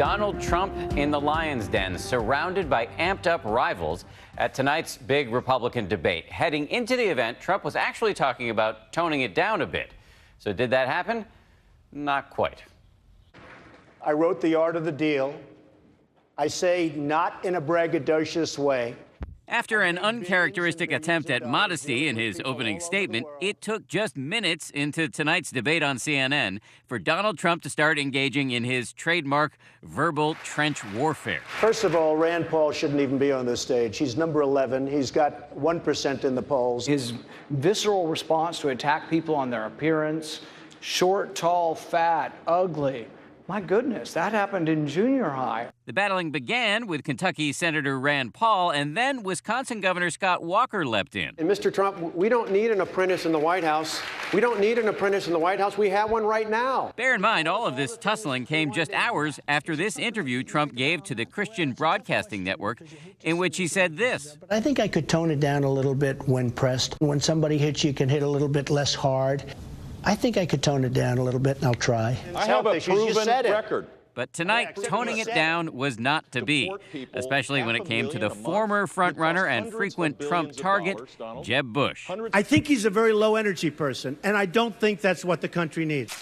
Donald Trump in the lion's den, surrounded by amped-up rivals at tonight's big Republican debate. Heading into the event, Trump was actually talking about toning it down a bit. So did that happen? Not quite. I wrote The Art of the Deal. I say not in a braggadocious way. After an uncharacteristic attempt at modesty in his opening statement, it took just minutes into tonight's debate on CNN for Donald Trump to start engaging in his trademark verbal trench warfare. First of all, Rand Paul shouldn't even be on this stage. He's number 11. He's got 1% in the polls. His visceral response to attack people on their appearance, short, tall, fat, ugly. My goodness, that happened in junior high. The battling began with Kentucky Senator Rand Paul, and then Wisconsin Governor Scott Walker leapt in. And Mr. Trump, we don't need an apprentice in the White House. We don't need an apprentice in the White House. We have one right now. Bear in mind, all of this tussling came just hours after this interview Trump gave to the Christian Broadcasting Network, in which he said this. I think I could tone it down a little bit when pressed. When somebody hits you can hit a little bit less hard. I think I could tone it down a little bit, and I'll try. I have a proven record. But tonight, toning it down was not to be, especially when it came to the former frontrunner and frequent Trump target, Jeb Bush. I think he's a very low-energy person, and I don't think that's what the country needs.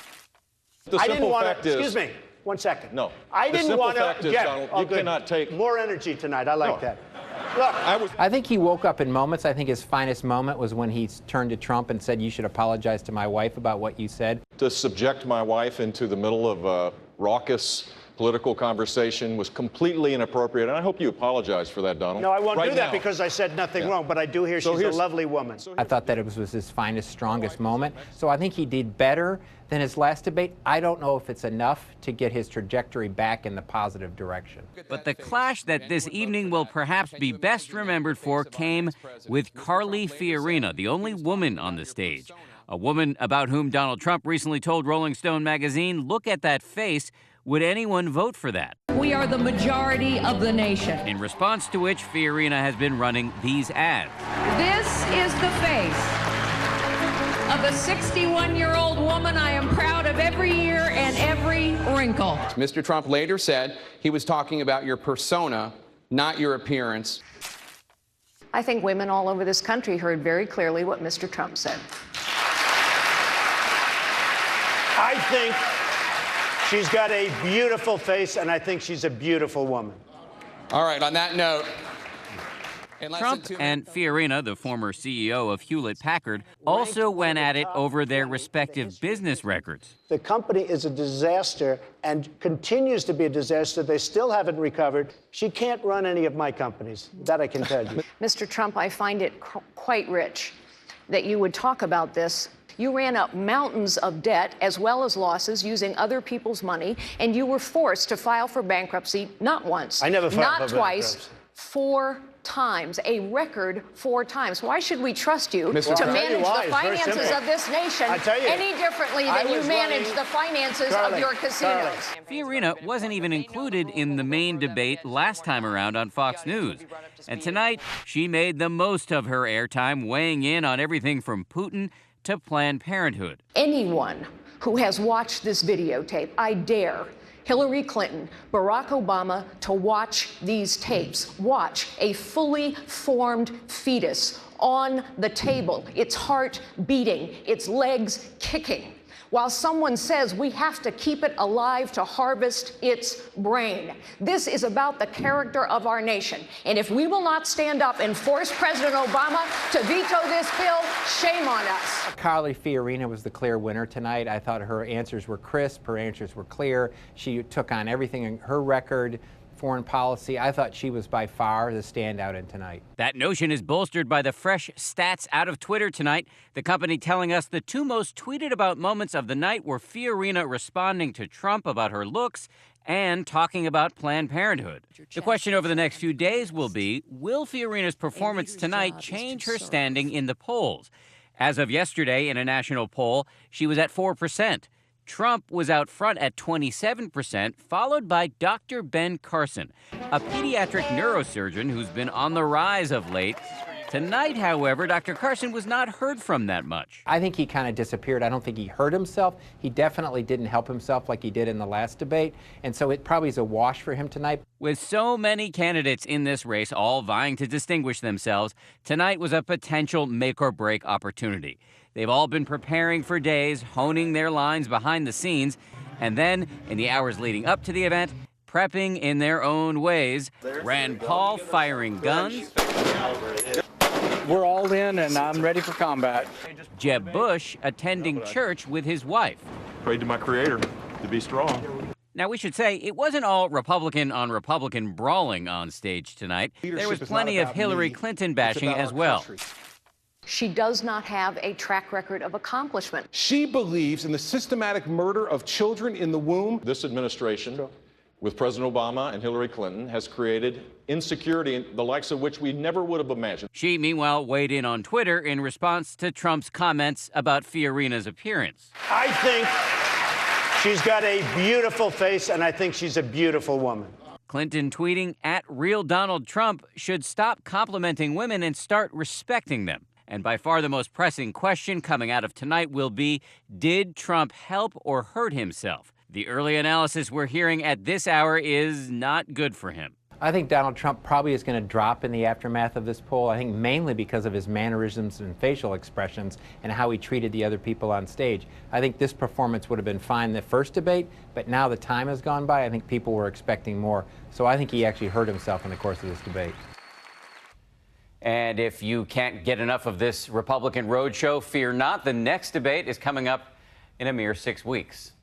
The simple fact is... Excuse me, 1 second. No. I didn't want to... Donald, you cannot take... More energy tonight. I like that. Look, I think he woke up in moments. I think his finest moment was when he turned to Trump and said, "You should apologize to my wife about what you said." To subject my wife into the middle of a raucous political conversation was completely inappropriate, and I hope you apologize for that, Donald. No, I won't do that now. because I said nothing wrong, but I do hear she's a lovely woman. I thought that it was his finest, strongest moment. So I think he did better than his last debate. I don't know if it's enough to get his trajectory back in the positive direction. But the clash that this evening will perhaps be best remembered for came with Carly Fiorina, the only woman on the stage. A woman about whom Donald Trump recently told Rolling Stone magazine, "Look at that face. Would anyone vote for that?" We are the majority of the nation. In response to which, Fiorina has been running these ads. This is the face of a 61-year-old woman. I am proud of every year and every wrinkle. Mr. Trump later said he was talking about your persona, not your appearance. I think women all over this country heard very clearly what Mr. Trump said. I think she's got a beautiful face, and I think she's a beautiful woman. All right, on that note... Trump and Fiorina, the former CEO of Hewlett-Packard, also went at it over their respective business records. The company is a disaster and continues to be a disaster. They still haven't recovered. She can't run any of my companies. That I can tell you. Mr. Trump, I find it quite rich that you would talk about this. You ran up mountains of debt as well as losses using other people's money, and you were forced to file for bankruptcy not once, I never filed not for twice, bankruptcy. 4 times, a record 4 times. Why should we trust you to manage the finances of this nation any differently than you manage the finances of your casinos? Fiorina wasn't even included in the main debate last time around on Fox News. And tonight, she made the most of her airtime, weighing in on everything from Putin to Planned Parenthood. Anyone who has watched this videotape, I dare Hillary Clinton, Barack Obama to watch these tapes. Watch a fully formed fetus on the table, its heart beating, its legs kicking, while someone says we have to keep it alive to harvest its brain. This is about the character of our nation. And if we will not stand up and force President Obama to veto this bill, shame on us. Carly Fiorina was the clear winner tonight. I thought her answers were crisp, her answers were clear. She took on everything in her record, foreign policy. I thought she was by far the standout in tonight. That notion is bolstered by the fresh stats out of Twitter tonight. The company telling us the 2 most tweeted about moments of the night were Fiorina responding to Trump about her looks and talking about Planned Parenthood. The question over the next few days will be, will Fiorina's performance tonight change her standing in the polls? As of yesterday, in a national poll, she was at 4%. Trump was out front at 27%, followed by Dr. Ben Carson, a pediatric neurosurgeon who's been on the rise of late Tonight, however, Dr. Carson was not heard from that much. I think he kind of disappeared. I don't think he hurt himself. He definitely didn't help himself like he did in the last debate. And so it probably is a wash for him tonight. With so many candidates in this race, all vying to distinguish themselves, tonight was a potential make-or-break opportunity. They've all been preparing for days, honing their lines behind the scenes, and then, in the hours leading up to the event, prepping in their own ways. Rand Paul firing guns. We're all in, and I'm ready for combat. Jeb Bush attending church with his wife. Prayed to my Creator to be strong. Now, we should say it wasn't all Republican on Republican brawling on stage tonight. There was plenty of Hillary Clinton bashing as well. She does not have a track record of accomplishment. She believes in the systematic murder of children in the womb. This administration, with President Obama and Hillary Clinton, has created insecurity, the likes of which we never would have imagined. She, meanwhile, weighed in on Twitter in response to Trump's comments about Fiorina's appearance. I think she's got a beautiful face, and I think she's a beautiful woman. Clinton tweeting, @RealDonaldTrump should stop complimenting women and start respecting them. And by far the most pressing question coming out of tonight will be, did Trump help or hurt himself? The early analysis we're hearing at this hour is not good for him. I think Donald Trump probably is going to drop in the aftermath of this poll, I think mainly because of his mannerisms and facial expressions and how he treated the other people on stage. I think this performance would have been fine the first debate, but now the time has gone by. I think people were expecting more. So I think he actually hurt himself in the course of this debate. And if you can't get enough of this Republican roadshow, fear not. The next debate is coming up in a mere 6 weeks.